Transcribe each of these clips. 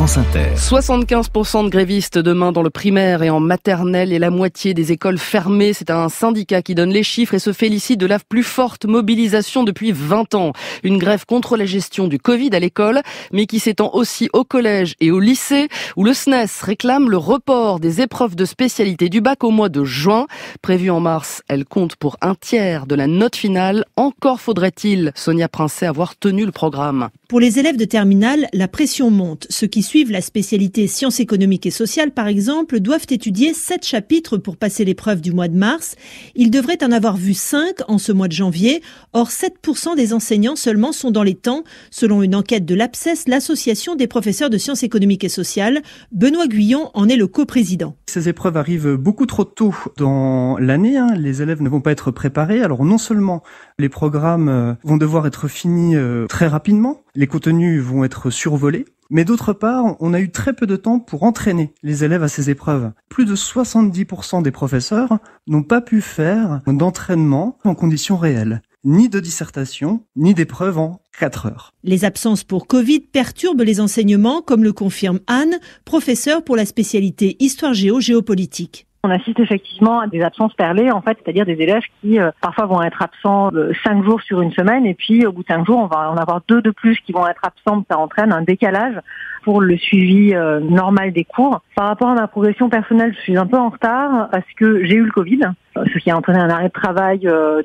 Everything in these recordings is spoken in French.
France Inter. 75% de grévistes demain dans le primaire et en maternelle et la moitié des écoles fermées. C'est un syndicat qui donne les chiffres et se félicite de la plus forte mobilisation depuis 20 ans. Une grève contre la gestion du Covid à l'école, mais qui s'étend aussi au collège et au lycée, où le SNES réclame le report des épreuves de spécialité du bac au mois de juin. Prévue en mars, elle compte pour un tiers de la note finale. Encore faudrait-il, Sonia Princet, avoir tenu le programme. Pour les élèves de terminale, la pression monte. Ceux qui suivent la spécialité sciences économiques et sociales, par exemple, doivent étudier 7 chapitres pour passer l'épreuve du mois de mars. Ils devraient en avoir vu 5 en ce mois de janvier. Or, 7% des enseignants seulement sont dans les temps, selon une enquête de l'APSES, l'association des professeurs de sciences économiques et sociales. Benoît Guyon en est le coprésident. Ces épreuves arrivent beaucoup trop tôt dans l'année. Les élèves ne vont pas être préparés. Alors non seulement les programmes vont devoir être finis très rapidement, les contenus vont être survolés, mais d'autre part, on a eu très peu de temps pour entraîner les élèves à ces épreuves. Plus de 70% des professeurs n'ont pas pu faire d'entraînement en conditions réelles, ni de dissertation, ni d'épreuve en 4 heures. Les absences pour Covid perturbent les enseignements, comme le confirme Anne, professeure pour la spécialité Histoire-Géopolitique. On assiste effectivement à des absences perlées, c'est-à-dire des élèves qui parfois vont être absents 5 jours sur une semaine et puis au bout de 5 jours, on va en avoir 2 de plus qui vont être absents. Ça entraîne un décalage pour le suivi normal des cours. Par rapport à ma progression personnelle, je suis un peu en retard parce que j'ai eu le Covid, ce qui a entraîné un arrêt de travail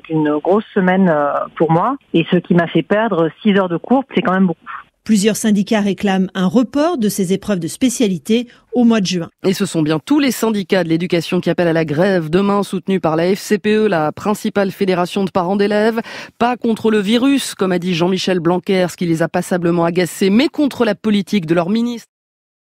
d'une grosse semaine pour moi et ce qui m'a fait perdre 6 heures de cours, c'est quand même beaucoup. Plusieurs syndicats réclament un report de ces épreuves de spécialité au mois de juin. Et ce sont bien tous les syndicats de l'éducation qui appellent à la grève demain, soutenus par la FCPE, la principale fédération de parents d'élèves. Pas contre le virus, comme a dit Jean-Michel Blanquer, ce qui les a passablement agacés, mais contre la politique de leur ministre.